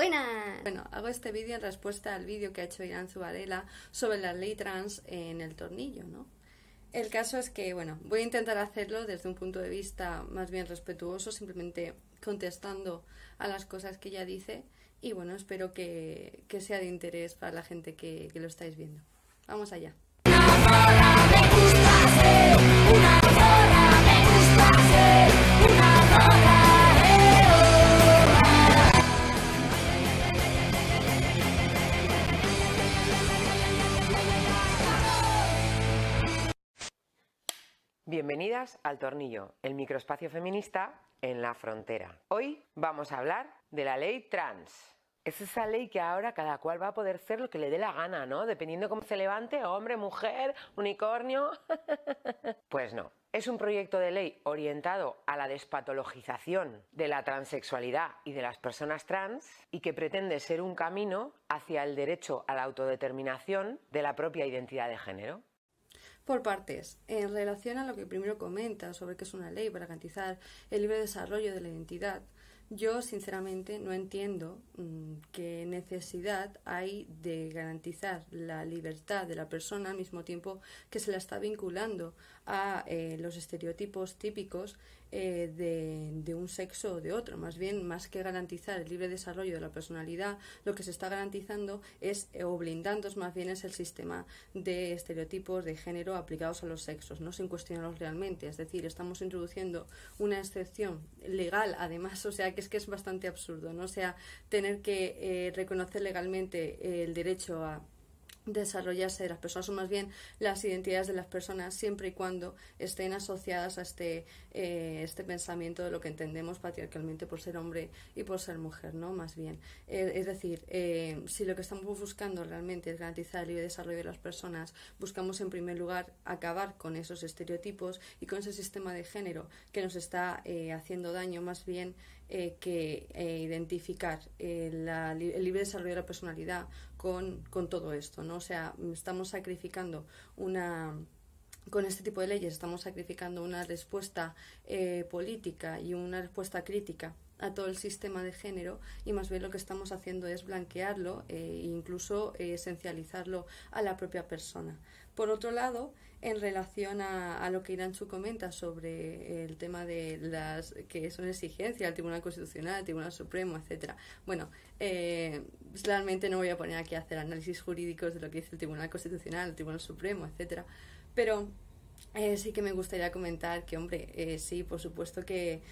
Buenas. Bueno, hago este vídeo en respuesta al vídeo que ha hecho Iranzu Varela sobre la ley trans en El Tornillo, ¿no? El caso es que, bueno, voy a intentar hacerlo desde un punto de vista más bien respetuoso, simplemente contestando a las cosas que ella dice y, bueno, espero que sea de interés para la gente que lo estáis viendo. Vamos allá. Bienvenidas al Tornillo, el microespacio feminista en la frontera. Hoy vamos a hablar de la ley trans. Es esa ley que ahora cada cual va a poder ser lo que le dé la gana, ¿no? Dependiendo cómo se levante, hombre, mujer, unicornio. Pues no. Es un proyecto de ley orientado a la despatologización de la transexualidad y de las personas trans y que pretende ser un camino hacia el derecho a la autodeterminación de la propia identidad de género. Por partes, en relación a lo que primero comenta sobre que es una ley para garantizar el libre desarrollo de la identidad, yo sinceramente no entiendo qué necesidad hay de garantizar la libertad de la persona al mismo tiempo que se la está vinculando a los estereotipos típicos de un sexo o de otro. Más bien, más que garantizar el libre desarrollo de la personalidad, lo que se está garantizando es, o blindando más bien, es el sistema de estereotipos de género aplicados a los sexos, no sin cuestionarlos realmente. Es decir, estamos introduciendo una excepción legal, además, o sea, que es bastante absurdo, ¿no? O sea, tener que reconocer legalmente el derecho a desarrollarse de las personas, o más bien las identidades de las personas, siempre y cuando estén asociadas a este pensamiento de lo que entendemos patriarcalmente por ser hombre y por ser mujer, ¿no? Más bien. Es decir, si lo que estamos buscando realmente es garantizar el libre desarrollo de las personas, buscamos en primer lugar acabar con esos estereotipos y con ese sistema de género que nos está haciendo daño, más bien que identificar el libre desarrollo de la personalidad con todo esto, ¿no? O sea, estamos sacrificando con este tipo de leyes estamos sacrificando una respuesta política y una respuesta crítica a todo el sistema de género, y más bien lo que estamos haciendo es blanquearlo e incluso esencializarlo a la propia persona. Por otro lado, en relación a lo que Iranzu comenta sobre el tema de las que son exigencias al Tribunal Constitucional, al Tribunal Supremo, etcétera. Bueno, realmente no voy a poner aquí a hacer análisis jurídicos de lo que dice el Tribunal Constitucional, el Tribunal Supremo, etcétera. Pero sí que me gustaría comentar que, hombre, sí, por supuesto que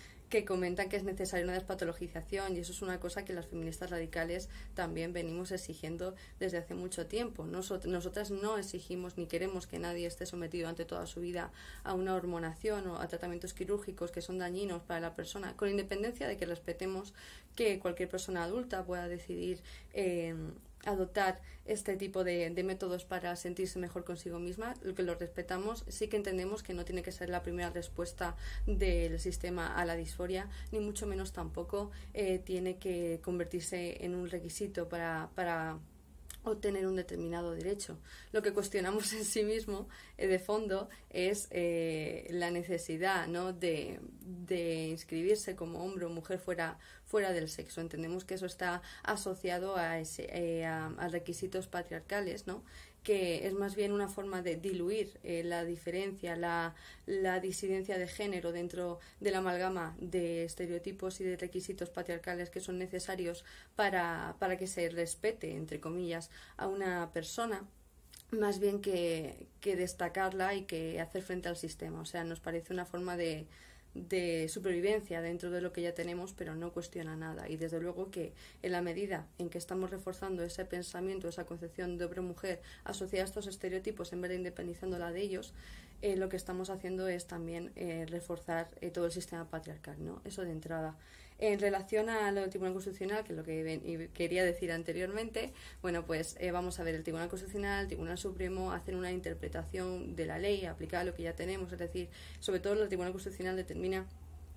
comentan que es necesaria una despatologización, y eso es una cosa que las feministas radicales también venimos exigiendo desde hace mucho tiempo. Nosotras no exigimos ni queremos que nadie esté sometido ante toda su vida a una hormonación o a tratamientos quirúrgicos que son dañinos para la persona, con independencia de que respetemos que cualquier persona adulta pueda decidir adoptar este tipo de métodos para sentirse mejor consigo misma. Lo que lo respetamos, sí que entendemos que no tiene que ser la primera respuesta del sistema a la disforia, ni mucho menos tampoco tiene que convertirse en un requisito para obtener un determinado derecho. Lo que cuestionamos en sí mismo, de fondo, es la necesidad, ¿no?, de inscribirse como hombre o mujer fuera del sexo. Entendemos que eso está asociado a requisitos patriarcales, ¿no?, que es más bien una forma de diluir la diferencia, la disidencia de género dentro de la amalgama de estereotipos y de requisitos patriarcales que son necesarios para que se respete, entre comillas, a una persona, más bien que destacarla y que hacer frente al sistema. O sea, nos parece una forma de supervivencia dentro de lo que ya tenemos, pero no cuestiona nada. Y desde luego que en la medida en que estamos reforzando ese pensamiento, esa concepción de hombre-mujer asociada a estos estereotipos en vez de independizándola de ellos, lo que estamos haciendo es también reforzar todo el sistema patriarcal, ¿no? Eso de entrada. En relación a lo del Tribunal Constitucional, que es lo que quería decir anteriormente, bueno, pues vamos a ver, el Tribunal Constitucional, el Tribunal Supremo hacen una interpretación de la ley aplicada a lo que ya tenemos, es decir, sobre todo el Tribunal Constitucional determina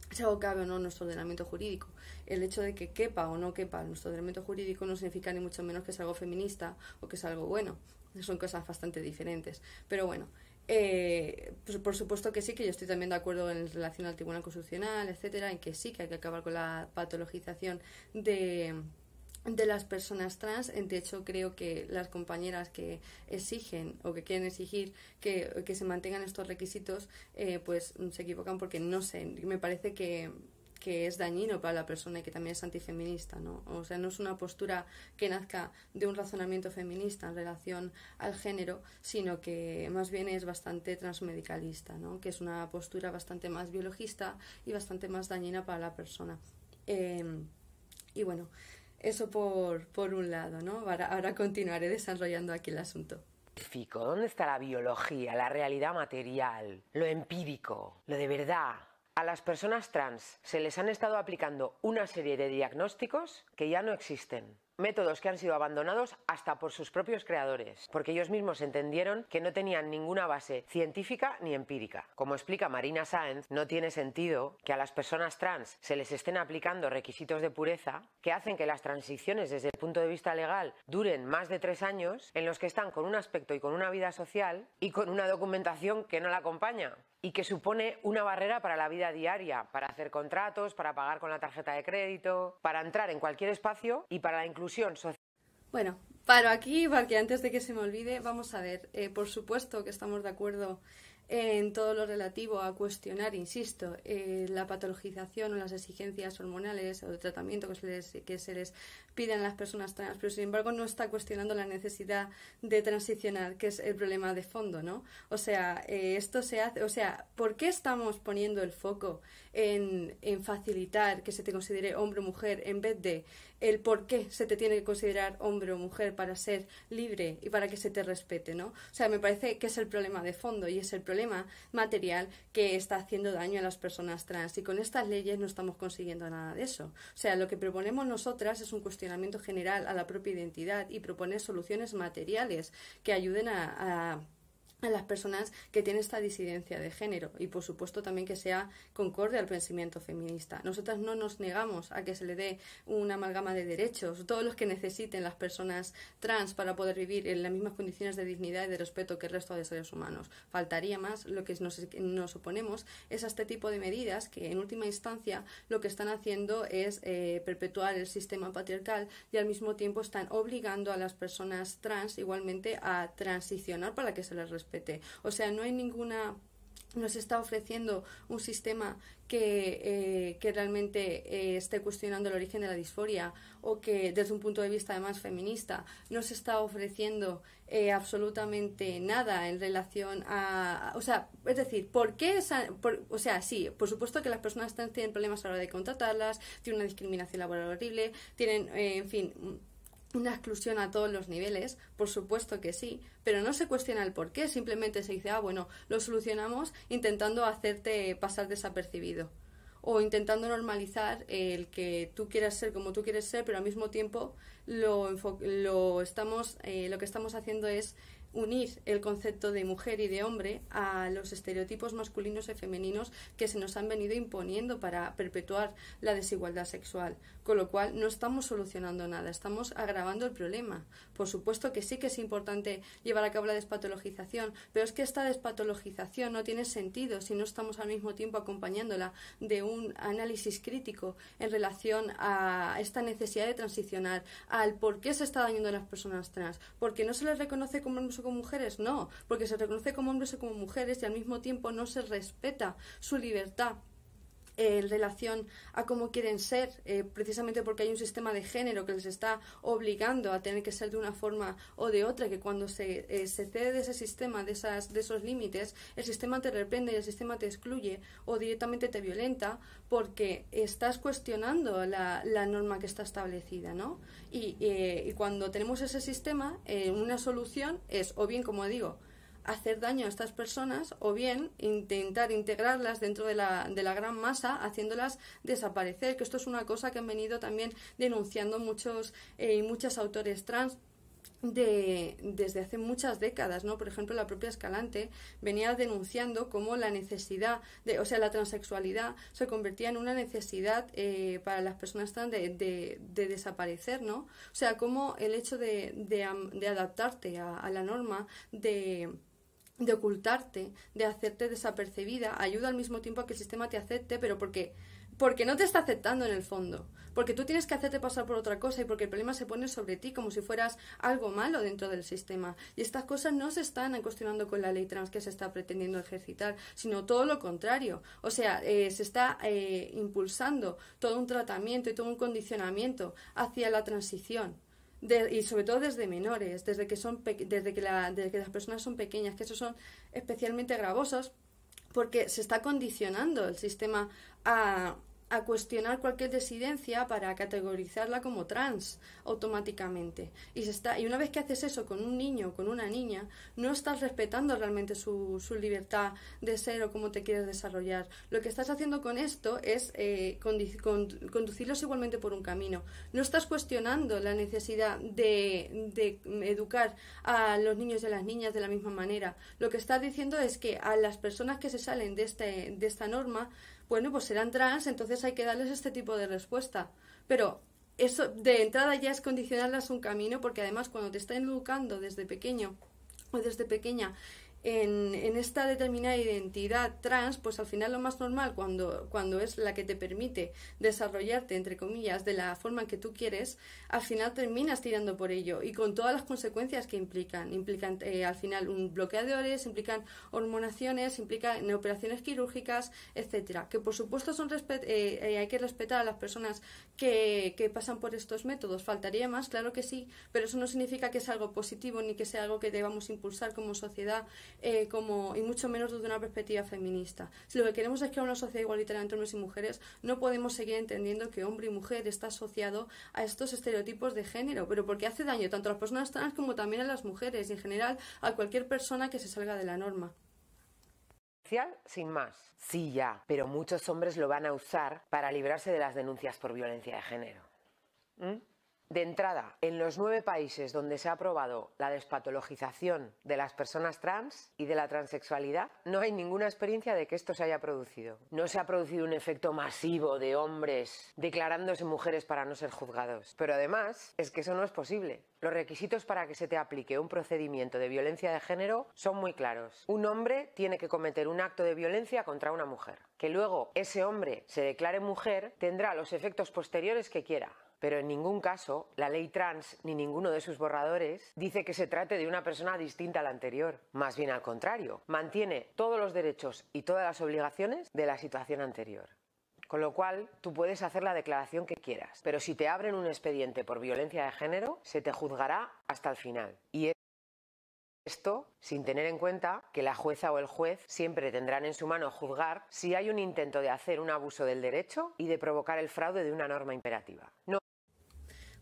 si algo cabe o no en nuestro ordenamiento jurídico. El hecho de que quepa o no quepa en nuestro ordenamiento jurídico no significa ni mucho menos que es algo feminista o que es algo bueno. Son cosas bastante diferentes. Pero bueno, pues por supuesto que sí, que yo estoy también de acuerdo en relación al Tribunal Constitucional, etcétera, en que sí que hay que acabar con la patologización de de las personas trans. De hecho, creo que las compañeras que exigen o que quieren exigir que se mantengan estos requisitos, pues se equivocan, porque no sé, me parece que es dañino para la persona y que también es antifeminista, ¿no? O sea, no es una postura que nazca de un razonamiento feminista en relación al género, sino que más bien es bastante transmedicalista, ¿no? Que es una postura bastante más biologista y bastante más dañina para la persona. Y bueno, eso por un lado, ¿no? Ahora continuaré desarrollando aquí el asunto. ¿Dónde está la biología, la realidad material, lo empírico, lo de verdad? A las personas trans se les han estado aplicando una serie de diagnósticos que ya no existen. Métodos que han sido abandonados hasta por sus propios creadores, porque ellos mismos entendieron que no tenían ninguna base científica ni empírica. Como explica Marina Sáenz, no tiene sentido que a las personas trans se les estén aplicando requisitos de pureza que hacen que las transiciones desde el punto de vista legal duren más de 3 años, en los que están con un aspecto y con una vida social y con una documentación que no la acompaña, y que supone una barrera para la vida diaria, para hacer contratos, para pagar con la tarjeta de crédito, para entrar en cualquier espacio y para la inclusión social. Bueno, paro aquí porque antes de que se me olvide, vamos a ver, por supuesto que estamos de acuerdo en todo lo relativo a cuestionar, insisto, la patologización o las exigencias hormonales o de tratamiento que se les piden a las personas trans, pero sin embargo no está cuestionando la necesidad de transicionar, que es el problema de fondo, ¿no? O sea, esto se hace, o sea, ¿por qué estamos poniendo el foco en facilitar que se te considere hombre o mujer en vez de el por qué se te tiene que considerar hombre o mujer para ser libre y para que se te respete, ¿no? O sea, me parece que es el problema de fondo y es el problema material que está haciendo daño a las personas trans, y con estas leyes no estamos consiguiendo nada de eso. O sea, lo que proponemos nosotras es un cuestionamiento general a la propia identidad y proponer soluciones materiales que ayuden a las personas que tienen esta disidencia de género, y por supuesto también que sea concorde al pensamiento feminista. Nosotras no nos negamos a que se le dé una amalgama de derechos, todos los que necesiten las personas trans para poder vivir en las mismas condiciones de dignidad y de respeto que el resto de seres humanos. Faltaría más. Lo que nos oponemos es a este tipo de medidas que en última instancia lo que están haciendo es perpetuar el sistema patriarcal, y al mismo tiempo están obligando a las personas trans igualmente a transicionar para que se les respete. O sea, no hay ninguna... Nos está ofreciendo un sistema que realmente esté cuestionando el origen de la disforia, o que desde un punto de vista además feminista no se está ofreciendo absolutamente nada en relación a... O sea, es decir, ¿por qué o sea, sí, por supuesto que las personas trans tienen problemas a la hora de contratarlas, tienen una discriminación laboral horrible, tienen, en fin... una exclusión a todos los niveles, por supuesto que sí, pero no se cuestiona el por qué, simplemente se dice, bueno, lo solucionamos intentando hacerte pasar desapercibido, o intentando normalizar el que tú quieras ser como tú quieres ser, pero al mismo tiempo lo que estamos haciendo es unir el concepto de mujer y de hombre a los estereotipos masculinos y femeninos que se nos han venido imponiendo para perpetuar la desigualdad sexual, con lo cual no estamos solucionando nada, estamos agravando el problema. Por supuesto que sí que es importante llevar a cabo la despatologización, pero es que esta despatologización no tiene sentido si no estamos al mismo tiempo acompañándola de un análisis crítico en relación a esta necesidad de transicionar, al por qué se está dañando a las personas trans, porque no se les reconoce como hombres o como mujeres, no, porque se reconoce como hombres o como mujeres y al mismo tiempo no se respeta su libertad en relación a cómo quieren ser, precisamente porque hay un sistema de género que les está obligando a tener que ser de una forma o de otra, que cuando se cede de ese sistema, de esos límites, el sistema te reprende y el sistema te excluye o directamente te violenta porque estás cuestionando la norma que está establecida, ¿no? Y cuando tenemos ese sistema, una solución es, o bien, como digo, hacer daño a estas personas, o bien intentar integrarlas dentro de la gran masa, haciéndolas desaparecer, que esto es una cosa que han venido también denunciando muchos y muchas autores trans desde hace muchas décadas, ¿no? Por ejemplo, la propia Escalante venía denunciando cómo la necesidad o sea, la transexualidad se convertía en una necesidad para las personas trans de desaparecer, ¿no? O sea, cómo el hecho de adaptarte a la norma, de ocultarte, de hacerte desapercibida, ayuda al mismo tiempo a que el sistema te acepte, pero porque no te está aceptando en el fondo, porque tú tienes que hacerte pasar por otra cosa y porque el problema se pone sobre ti como si fueras algo malo dentro del sistema. Y estas cosas no se están cuestionando con la ley trans que se está pretendiendo ejercitar, sino todo lo contrario. O sea, se está impulsando todo un tratamiento y todo un condicionamiento hacia la transición. Y sobre todo desde menores, desde que las personas son pequeñas, que esos son especialmente gravosos, porque se está condicionando el sistema a cuestionar cualquier disidencia para categorizarla como trans automáticamente. Y una vez que haces eso con un niño o con una niña, no estás respetando realmente su libertad de ser o cómo te quieres desarrollar. Lo que estás haciendo con esto es conducirlos igualmente por un camino. No estás cuestionando la necesidad de educar a los niños y a las niñas de la misma manera. Lo que estás diciendo es que a las personas que se salen de esta norma, bueno, pues serán trans, entonces hay que darles este tipo de respuesta. Pero eso de entrada ya es condicionarlas un camino, porque además cuando te están educando desde pequeño o desde pequeña en esta determinada identidad trans, pues al final lo más normal cuando es la que te permite desarrollarte, entre comillas, de la forma que tú quieres, al final terminas tirando por ello y con todas las consecuencias que implican al final un bloqueadores, implican hormonaciones, implican operaciones quirúrgicas, etcétera, que por supuesto hay que respetar a las personas que pasan por estos métodos, faltaría más, claro que sí, pero eso no significa que sea algo positivo ni que sea algo que debamos impulsar como sociedad, y mucho menos desde una perspectiva feminista. Si lo que queremos es crear una sociedad igualitaria entre hombres y mujeres, no podemos seguir entendiendo que hombre y mujer está asociado a estos estereotipos de género, pero porque hace daño tanto a las personas trans como también a las mujeres y en general a cualquier persona que se salga de la norma. Sin más. Sí, ya, pero muchos hombres lo van a usar para librarse de las denuncias por violencia de género. De entrada, en los 9 países donde se ha aprobado la despatologización de las personas trans y de la transexualidad, no hay ninguna experiencia de que esto se haya producido. No se ha producido un efecto masivo de hombres declarándose mujeres para no ser juzgados. Pero además, es que eso no es posible. Los requisitos para que se te aplique un procedimiento de violencia de género son muy claros. Un hombre tiene que cometer un acto de violencia contra una mujer. Que luego ese hombre se declare mujer tendrá los efectos posteriores que quiera. Pero en ningún caso la ley trans ni ninguno de sus borradores dice que se trate de una persona distinta a la anterior. Más bien al contrario, mantiene todos los derechos y todas las obligaciones de la situación anterior. Con lo cual, tú puedes hacer la declaración que quieras, pero si te abren un expediente por violencia de género, se te juzgará hasta el final. Y esto sin tener en cuenta que la jueza o el juez siempre tendrán en su mano juzgar si hay un intento de hacer un abuso del derecho y de provocar el fraude de una norma imperativa.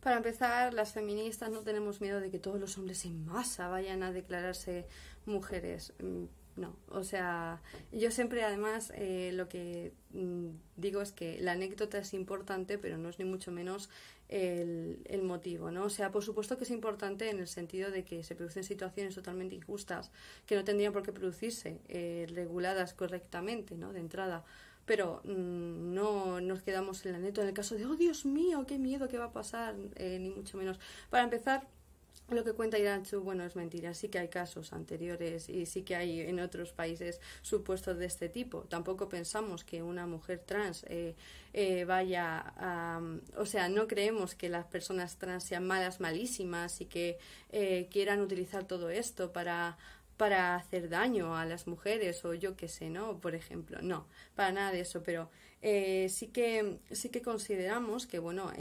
Para empezar, las feministas no tenemos miedo de que todos los hombres en masa vayan a declararse mujeres. No, o sea, yo siempre además lo que digo es que la anécdota es importante, pero no es ni mucho menos el motivo, ¿no? O sea, por supuesto que es importante en el sentido de que se producen situaciones totalmente injustas que no tendrían por qué producirse, reguladas correctamente, ¿no? De entrada. Pero no nos quedamos en la anécdota en el caso de, oh Dios mío, qué miedo, qué va a pasar, ni mucho menos. Para empezar, lo que cuenta Iranchu, bueno, es mentira. Sí que hay casos anteriores y sí que hay en otros países supuestos de este tipo. Tampoco pensamos que una mujer trans vaya a... O sea, no creemos que las personas trans sean malas, malísimas y que quieran utilizar todo esto para hacer daño a las mujeres o yo qué sé, ¿no? Por ejemplo, no, para nada de eso, pero sí que consideramos que, bueno,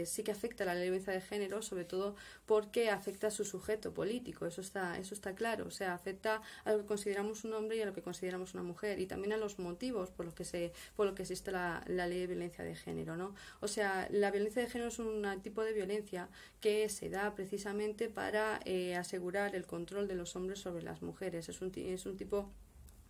sí que afecta a la violencia de género, sobre todo porque afecta a su sujeto político, eso está claro, o sea, afecta a lo que consideramos un hombre y a lo que consideramos una mujer y también a los motivos por los que existe la ley de violencia de género, ¿no? O sea, la violencia de género es un tipo de violencia que se da precisamente para asegurar el control de los hombres sobre las mujeres, es un tipo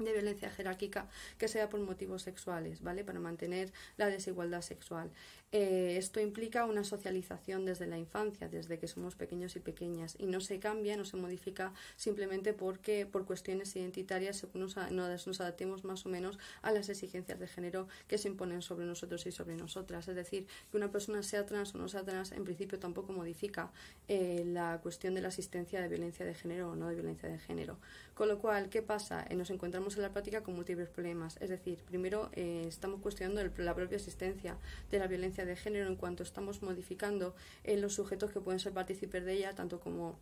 de violencia jerárquica que sea por motivos sexuales, ¿vale? Para mantener la desigualdad sexual. Esto implica una socialización desde la infancia, desde que somos pequeños y pequeñas, y no se cambia, no se modifica simplemente porque por cuestiones identitarias nos adaptemos más o menos a las exigencias de género que se imponen sobre nosotros y sobre nosotras. Es decir, que una persona sea trans o no sea trans, en principio tampoco modifica la cuestión de la existencia de violencia de género o no de violencia de género. Con lo cual, ¿qué pasa? Nos encontramos encontramos en la práctica con múltiples problemas. Es decir, primero estamos cuestionando la propia existencia de la violencia de género en cuanto estamos modificando los sujetos que pueden ser partícipes de ella, tanto como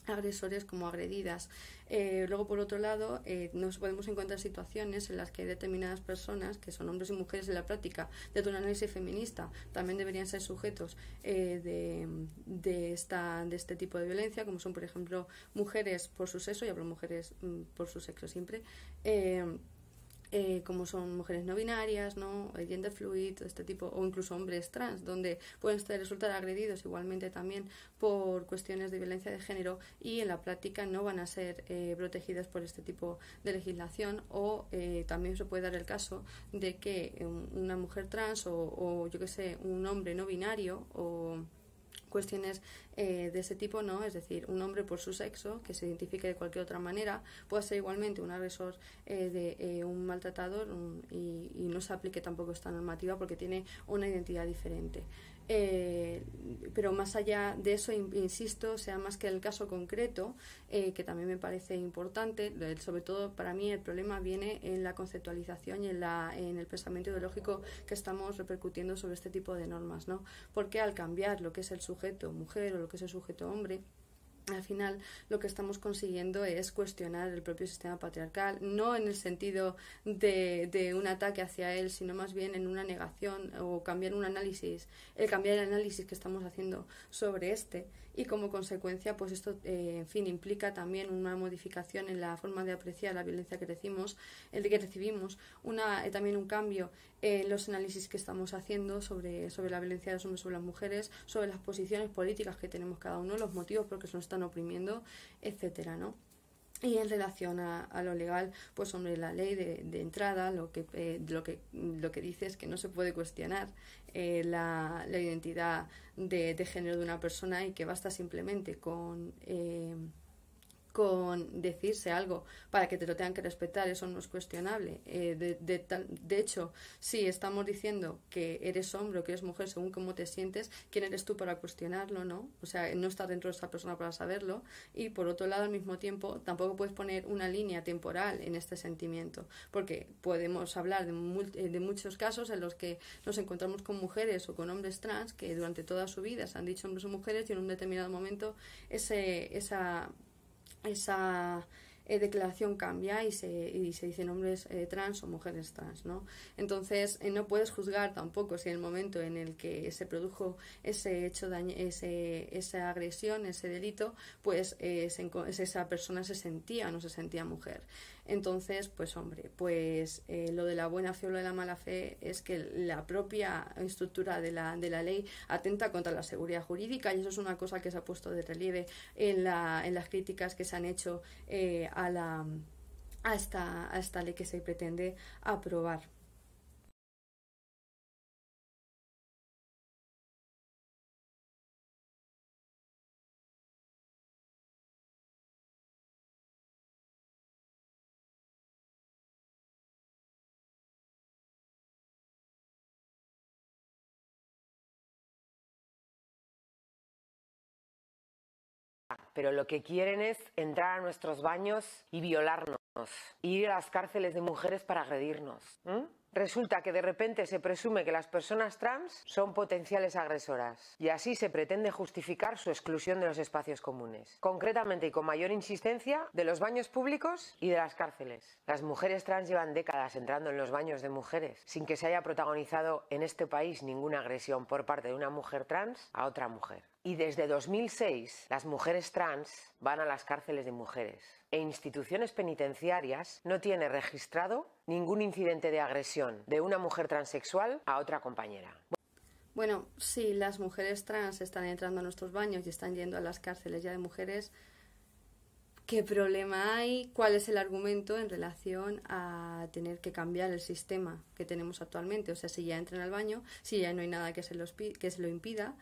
agresores como agredidas. Luego, por otro lado, nos podemos encontrar situaciones en las que determinadas personas, que son hombres y mujeres en la práctica, desde un análisis feminista, también deberían ser sujetos de este tipo de violencia, como son, por ejemplo, mujeres por su sexo, y hablo mujeres por su sexo siempre, como son mujeres no binarias, ¿no? Gender fluid, este tipo, o incluso hombres trans, donde pueden resultar agredidos igualmente también por cuestiones de violencia de género y en la práctica no van a ser protegidas por este tipo de legislación. O también se puede dar el caso de que una mujer trans o yo que sé, un hombre no binario o cuestiones de ese tipo, ¿no? Es decir, un hombre por su sexo, que se identifique de cualquier otra manera, puede ser igualmente un agresor de un maltratador y no se aplique tampoco esta normativa porque tiene una identidad diferente. Pero más allá de eso, insisto, sea más que el caso concreto, que también me parece importante, sobre todo para mí el problema viene en la conceptualización y en el pensamiento ideológico que estamos repercutiendo sobre este tipo de normas, ¿no? Porque al cambiar lo que es el sujeto mujer o lo que es el sujeto hombre, al final lo que estamos consiguiendo es cuestionar el propio sistema patriarcal, no en el sentido de un ataque hacia él, sino más bien en una negación o cambiar un análisis, cambiar el análisis que estamos haciendo sobre este, y como consecuencia pues esto en fin implica también una modificación en la forma de apreciar la violencia que recibimos, también un cambio en los análisis que estamos haciendo sobre la violencia de los hombres sobre las mujeres, sobre las posiciones políticas que tenemos cada uno, los motivos por los que nos están oprimiendo, etcétera, ¿no? Y en relación a lo legal, pues hombre, la ley de entrada lo que dice es que no se puede cuestionar la identidad de género de una persona y que basta simplemente con decirse algo para que te lo tengan que respetar. Eso no es cuestionable. De hecho, si estamos diciendo que eres hombre o que eres mujer según cómo te sientes, ¿quién eres tú para cuestionarlo, no? O sea, no estás dentro de esa persona para saberlo. Y por otro lado, al mismo tiempo, tampoco puedes poner una línea temporal en este sentimiento, porque podemos hablar de muchos casos en los que nos encontramos con mujeres o con hombres trans que durante toda su vida se han dicho hombres o mujeres y en un determinado momento esa declaración cambia y se dicen hombres trans o mujeres trans, ¿no? Entonces no puedes juzgar tampoco si en el momento en el que se produjo ese hecho, esa agresión, ese delito, pues esa persona se sentía o no se sentía mujer. Entonces, pues hombre, lo de la buena fe o lo de la mala fe es que la propia estructura de la ley atenta contra la seguridad jurídica, y eso es una cosa que se ha puesto de relieve en las críticas que se han hecho a esta ley que se pretende aprobar. Pero lo que quieren es entrar a nuestros baños y violarnos, ir a las cárceles de mujeres para agredirnos. Resulta que de repente se presume que las personas trans son potenciales agresoras y así se pretende justificar su exclusión de los espacios comunes, concretamente y con mayor insistencia de los baños públicos y de las cárceles. Las mujeres trans llevan décadas entrando en los baños de mujeres sin que se haya protagonizado en este país ninguna agresión por parte de una mujer trans a otra mujer. Y desde 2006 las mujeres trans van a las cárceles de mujeres e instituciones penitenciarias no tiene registrado ningún incidente de agresión de una mujer transexual a otra compañera. Bueno, si las mujeres trans están entrando a nuestros baños y están yendo a las cárceles ya de mujeres, ¿qué problema hay? ¿Cuál es el argumento en relación a tener que cambiar el sistema que tenemos actualmente? O sea, si ya entran al baño, si ya no hay nada que se lo impida,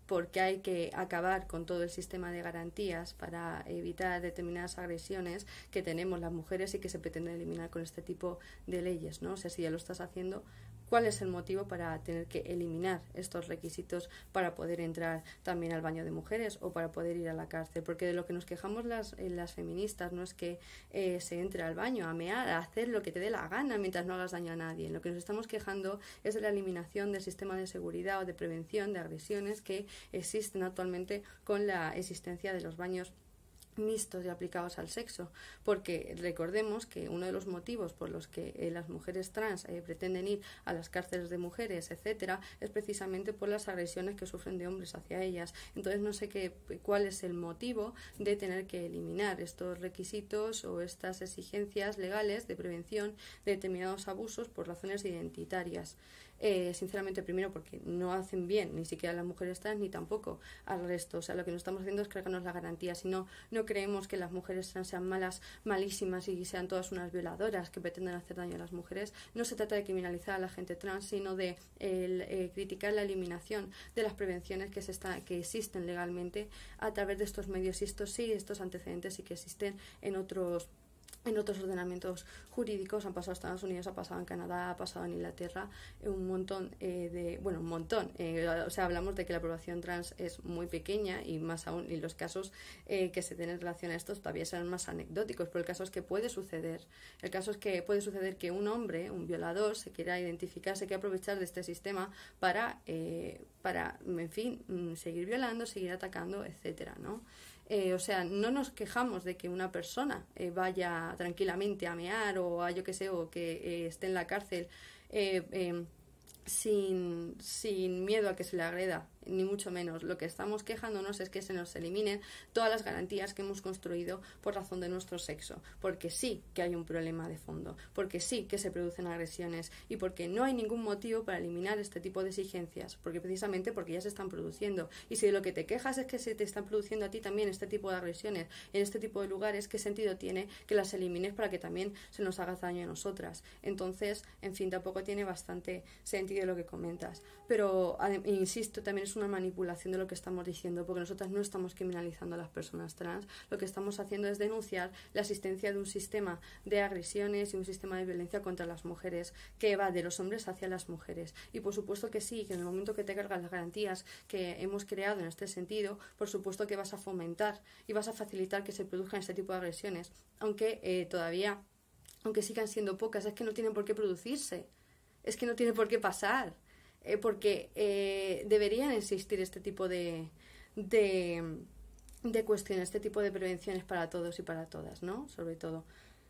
porque hay que acabar con todo el sistema de garantías para evitar determinadas agresiones que tenemos las mujeres y que se pretenden eliminar con este tipo de leyes, ¿no? O sea, si ya lo estás haciendo, cuál es el motivo para tener que eliminar estos requisitos para poder entrar también al baño de mujeres o para poder ir a la cárcel, porque de lo que nos quejamos las feministas no es que se entre al baño a mear, a hacer lo que te dé la gana mientras no hagas daño a nadie. Lo que nos estamos quejando es de la eliminación del sistema de seguridad o de prevención de agresiones que existen actualmente con la existencia de los baños mixtos y aplicados al sexo, porque recordemos que uno de los motivos por los que las mujeres trans pretenden ir a las cárceles de mujeres, etcétera, es precisamente por las agresiones que sufren de hombres hacia ellas. Entonces no sé cuál es el motivo de tener que eliminar estos requisitos o estas exigencias legales de prevención de determinados abusos por razones identitarias. Sinceramente, primero porque no hacen bien ni siquiera a las mujeres trans ni tampoco al resto. O sea, lo que nos estamos haciendo es cargarnos la garantía. Si no creemos que las mujeres trans sean malas, malísimas y sean todas unas violadoras que pretenden hacer daño a las mujeres. No se trata de criminalizar a la gente trans, sino de criticar la eliminación de las prevenciones que existen legalmente a través de estos medios. Y estos antecedentes sí que existen en otros ordenamientos jurídicos. Han pasado en Estados Unidos, ha pasado en Canadá, ha pasado en Inglaterra, un montón o sea, hablamos de que la población trans es muy pequeña y más aún, y los casos que se tienen en relación a estos todavía serán más anecdóticos, pero el caso es que puede suceder. El caso es que puede suceder que un hombre, un violador, se quiera identificar, se quiera aprovechar de este sistema para en fin, seguir violando, seguir atacando, etcétera, ¿no? O sea, no nos quejamos de que una persona vaya tranquilamente a mear o a yo que sé, o que esté en la cárcel sin miedo a que se le agreda, ni mucho menos. Lo que estamos quejándonos es que se nos eliminen todas las garantías que hemos construido por razón de nuestro sexo, porque sí que hay un problema de fondo, porque sí que se producen agresiones y porque no hay ningún motivo para eliminar este tipo de exigencias, porque ya se están produciendo. Y si de lo que te quejas es que se te están produciendo a ti también este tipo de agresiones en este tipo de lugares, ¿qué sentido tiene que las elimines para que también se nos haga daño a nosotras? Entonces, en fin, tampoco tiene bastante sentido lo que comentas. Pero, insisto, también es una manipulación de lo que estamos diciendo, porque nosotras no estamos criminalizando a las personas trans. Lo que estamos haciendo es denunciar la existencia de un sistema de agresiones y un sistema de violencia contra las mujeres que va de los hombres hacia las mujeres. Y por supuesto que sí, que en el momento que te cargas las garantías que hemos creado en este sentido, por supuesto que vas a fomentar y vas a facilitar que se produzcan este tipo de agresiones, aunque sigan siendo pocas. Es que no tienen por qué producirse, es que no tiene por qué pasar. Porque deberían existir este tipo de cuestiones, este tipo de prevenciones para todos y para todas, ¿no? Sobre todo,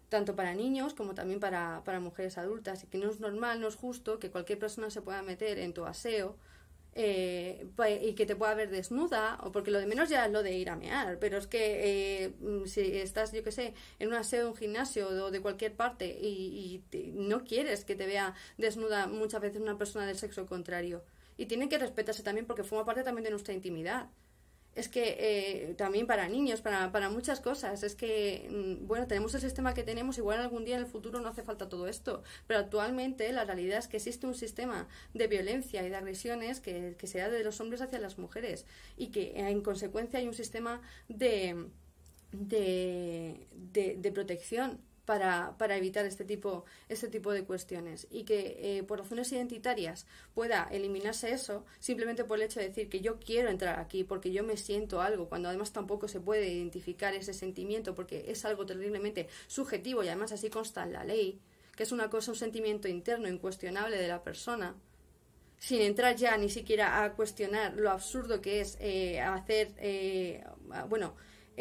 tanto para niños como también para mujeres adultas, y que no es normal, no es justo que cualquier persona se pueda meter en tu aseo y que te pueda ver desnuda, o porque lo de menos ya es lo de ir a mear, pero es que si estás, yo que sé, en un aseo de un gimnasio o de cualquier parte y no quieres que te vea desnuda muchas veces una persona del sexo contrario, y tiene que respetarse también porque forma parte también de nuestra intimidad. Es que también para niños, para muchas cosas, es que, bueno, tenemos el sistema que tenemos, igual algún día en el futuro no hace falta todo esto, pero actualmente la realidad es que existe un sistema de violencia y de agresiones que se da de los hombres hacia las mujeres, y que en consecuencia hay un sistema de protección para evitar este tipo de cuestiones, y que por razones identitarias pueda eliminarse eso simplemente por el hecho de decir que yo quiero entrar aquí porque yo me siento algo, cuando además tampoco se puede identificar ese sentimiento porque es algo terriblemente subjetivo, y además así consta en la ley, que es una cosa, un sentimiento interno incuestionable de la persona, sin entrar ya ni siquiera a cuestionar lo absurdo que es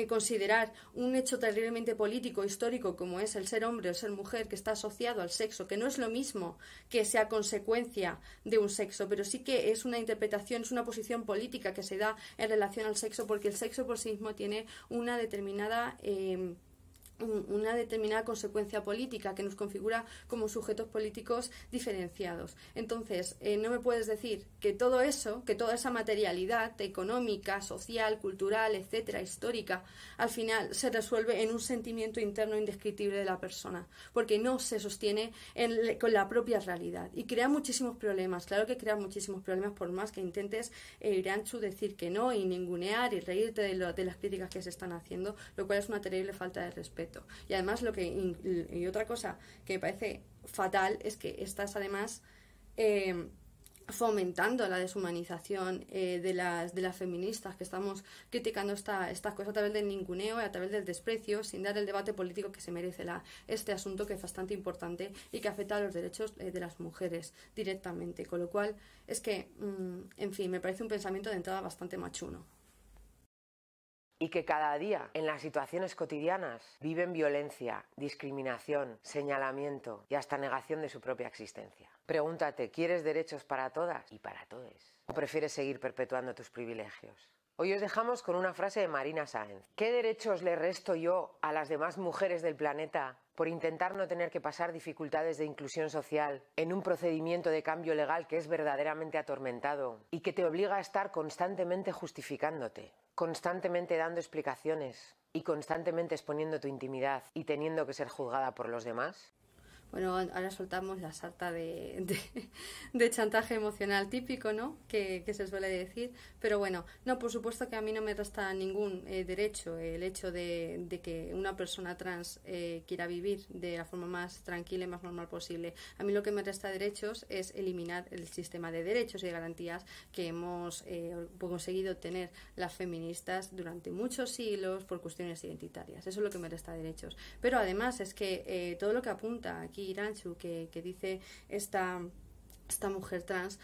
considerar un hecho terriblemente político, histórico, como es el ser hombre o ser mujer, que está asociado al sexo, que no es lo mismo que sea consecuencia de un sexo, pero sí que es una interpretación, es una posición política que se da en relación al sexo, porque el sexo por sí mismo tiene una determinada consecuencia política que nos configura como sujetos políticos diferenciados. Entonces, no me puedes decir que todo eso, que toda esa materialidad económica, social, cultural, etcétera, histórica, al final se resuelve en un sentimiento interno indescriptible de la persona, porque no se sostiene con la propia realidad, y crea muchísimos problemas. Claro que crea muchísimos problemas, por más que intentes, Iranchu, decir que no y ningunear y reírte de las críticas que se están haciendo, lo cual es una terrible falta de respeto. Y además y otra cosa que me parece fatal es que estás además fomentando la deshumanización de las feministas, que estamos criticando estas cosas a través del ninguneo y a través del desprecio, sin dar el debate político que se merece este asunto, que es bastante importante y que afecta a los derechos de las mujeres directamente. Con lo cual, es que, en fin, me parece un pensamiento de entrada bastante machuno. Y que cada día, en las situaciones cotidianas, viven violencia, discriminación, señalamiento y hasta negación de su propia existencia. Pregúntate, ¿quieres derechos para todas y para todes? ¿O prefieres seguir perpetuando tus privilegios? Hoy os dejamos con una frase de Marina Sáenz. ¿Qué derechos le resto yo a las demás mujeres del planeta por intentar no tener que pasar dificultades de inclusión social en un procedimiento de cambio legal que es verdaderamente atormentado y que te obliga a estar constantemente justificándote, constantemente dando explicaciones y constantemente exponiendo tu intimidad y teniendo que ser juzgada por los demás? Bueno, ahora soltamos la sarta de chantaje emocional típico, ¿no? Que se suele decir. Pero bueno, no, por supuesto que a mí no me resta ningún derecho el hecho de que una persona trans quiera vivir de la forma más tranquila y más normal posible. A mí lo que me resta derechos es eliminar el sistema de derechos y de garantías que hemos conseguido obtener las feministas durante muchos siglos por cuestiones identitarias. Eso es lo que me resta derechos. Pero además es que todo lo que apunta aquí Iranzu, que dice esta mujer trans,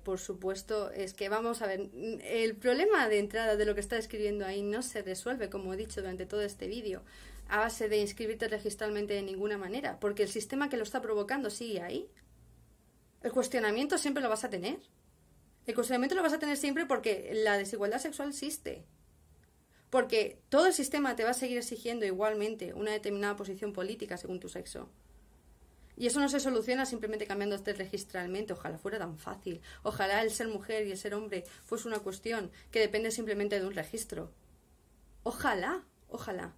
por supuesto, es que vamos a ver, el problema de entrada de lo que está escribiendo ahí no se resuelve, como he dicho durante todo este vídeo, a base de inscribirte registralmente de ninguna manera, porque el sistema que lo está provocando sigue ahí. El cuestionamiento siempre lo vas a tener. El cuestionamiento lo vas a tener siempre porque la desigualdad sexual existe. Porque todo el sistema te va a seguir exigiendo igualmente una determinada posición política según tu sexo. Y eso no se soluciona simplemente cambiándote registralmente. Ojalá fuera tan fácil. Ojalá el ser mujer y el ser hombre fuese una cuestión que depende simplemente de un registro. Ojalá, ojalá.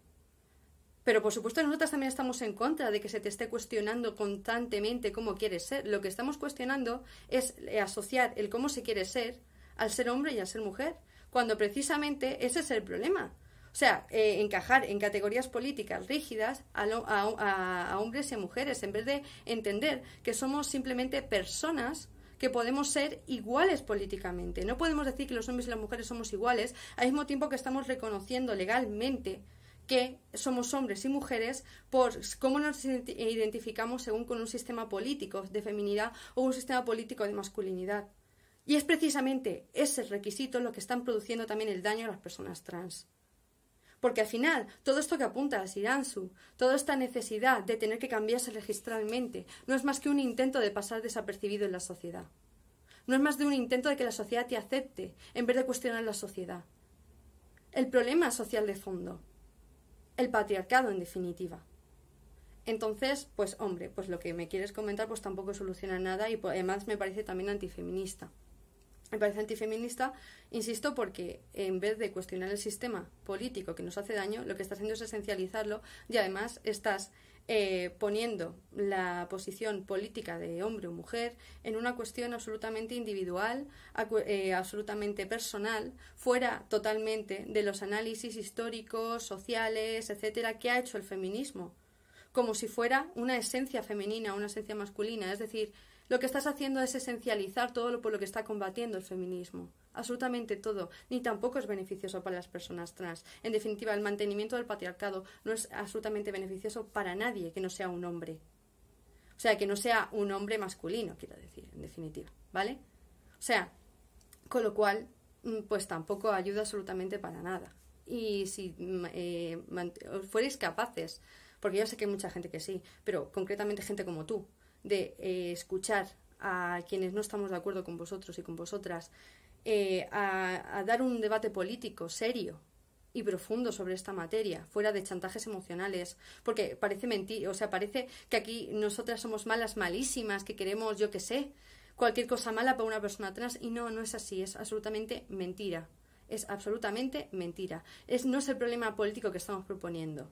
Pero por supuesto nosotras también estamos en contra de que se te esté cuestionando constantemente cómo quieres ser. Lo que estamos cuestionando es asociar el cómo se quiere ser al ser hombre y al ser mujer, cuando precisamente ese es el problema. O sea, encajar en categorías políticas rígidas a hombres y a mujeres, en vez de entender que somos simplemente personas que podemos ser iguales políticamente. No podemos decir que los hombres y las mujeres somos iguales, al mismo tiempo que estamos reconociendo legalmente que somos hombres y mujeres por cómo nos identificamos según con un sistema político de feminidad o un sistema político de masculinidad. Y es precisamente ese requisito lo que están produciendo también el daño a las personas trans. Porque al final, todo esto que apunta a Iranzu, toda esta necesidad de tener que cambiarse registralmente, no es más que un intento de pasar desapercibido en la sociedad. No es más de un intento de que la sociedad te acepte, en vez de cuestionar la sociedad. El problema social de fondo. El patriarcado, en definitiva. Entonces, pues hombre, pues lo que me quieres comentar pues tampoco soluciona nada y además me parece también antifeminista. Me parece antifeminista, insisto, porque en vez de cuestionar el sistema político que nos hace daño, lo que está haciendo es esencializarlo y además estás poniendo la posición política de hombre o mujer en una cuestión absolutamente individual, absolutamente personal, fuera totalmente de los análisis históricos, sociales, etcétera, que ha hecho el feminismo, como si fuera una esencia femenina, una esencia masculina, es decir, lo que estás haciendo es esencializar todo lo por lo que está combatiendo el feminismo. Absolutamente todo. Ni tampoco es beneficioso para las personas trans. En definitiva, el mantenimiento del patriarcado no es absolutamente beneficioso para nadie que no sea un hombre. O sea, que no sea un hombre masculino, quiero decir, en definitiva. ¿Vale? O sea, con lo cual, pues tampoco ayuda absolutamente para nada. Y si fuerais capaces, porque yo sé que hay mucha gente que sí, pero concretamente gente como tú, de escuchar a quienes no estamos de acuerdo con vosotros y con vosotras, a dar un debate político serio y profundo sobre esta materia, fuera de chantajes emocionales, porque parece mentir, o sea, parece que aquí nosotras somos malas, malísimas, que queremos, yo qué sé, cualquier cosa mala para una persona trans, y no es así, es absolutamente mentira, es absolutamente mentira, no es el problema político que estamos proponiendo.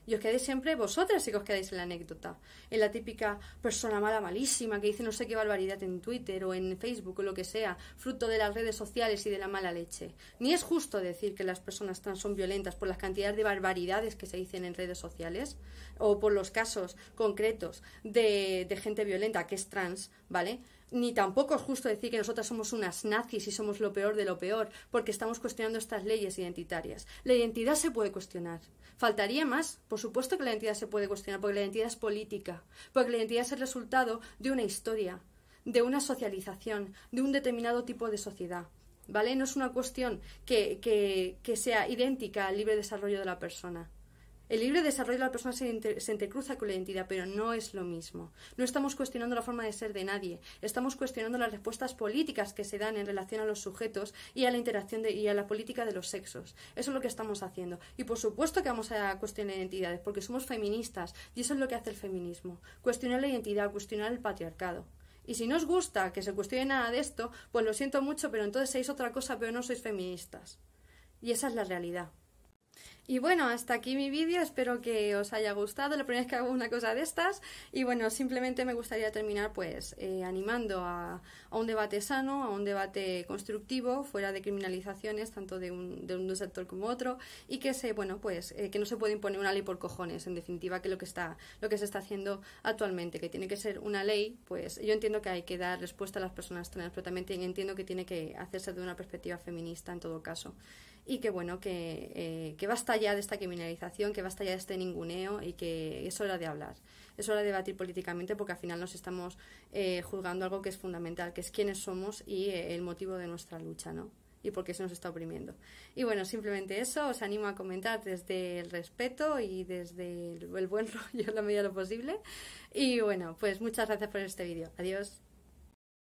Y os quedéis siempre, vosotras sí que os quedáis en la anécdota, en la típica persona mala, malísima, que dice no sé qué barbaridad en Twitter o en Facebook o lo que sea, fruto de las redes sociales y de la mala leche. Ni es justo decir que las personas trans son violentas por las cantidades de barbaridades que se dicen en redes sociales o por los casos concretos de gente violenta que es trans, ¿vale? Ni tampoco es justo decir que nosotras somos unas nazis y somos lo peor de lo peor, porque estamos cuestionando estas leyes identitarias. La identidad se puede cuestionar. Faltaría más. Por supuesto que la identidad se puede cuestionar, porque la identidad es política, porque la identidad es el resultado de una historia, de una socialización, de un determinado tipo de sociedad. ¿Vale? No es una cuestión que sea idéntica al libre desarrollo de la persona. El libre desarrollo de la persona se entrecruza con la identidad, pero no es lo mismo. No estamos cuestionando la forma de ser de nadie, estamos cuestionando las respuestas políticas que se dan en relación a los sujetos y a la interacción y a la política de los sexos. Eso es lo que estamos haciendo. Y por supuesto que vamos a cuestionar identidades, porque somos feministas, y eso es lo que hace el feminismo. Cuestionar la identidad, cuestionar el patriarcado. Y si no os gusta que se cuestione nada de esto, pues lo siento mucho, pero entonces sois otra cosa, pero no sois feministas. Y esa es la realidad. Y bueno, hasta aquí mi vídeo, espero que os haya gustado, la primera vez que hago una cosa de estas. Y bueno, simplemente me gustaría terminar pues animando a un debate sano, a un debate constructivo, fuera de criminalizaciones, tanto de un sector como otro, y que que no se puede imponer una ley por cojones, en definitiva, que lo que se está haciendo actualmente, que tiene que ser una ley. Pues yo entiendo que hay que dar respuesta a las personas trans, pero también entiendo que tiene que hacerse de una perspectiva feminista en todo caso. Y que bueno, que basta ya de esta criminalización, que basta ya de este ninguneo, y que es hora de hablar, es hora de debatir políticamente, porque al final nos estamos juzgando algo que es fundamental, que es quiénes somos y el motivo de nuestra lucha, ¿no? Y por qué se nos está oprimiendo. Y bueno, simplemente eso, os animo a comentar desde el respeto y desde el buen rollo en la medida de lo posible. Y bueno, pues muchas gracias por este vídeo. Adiós.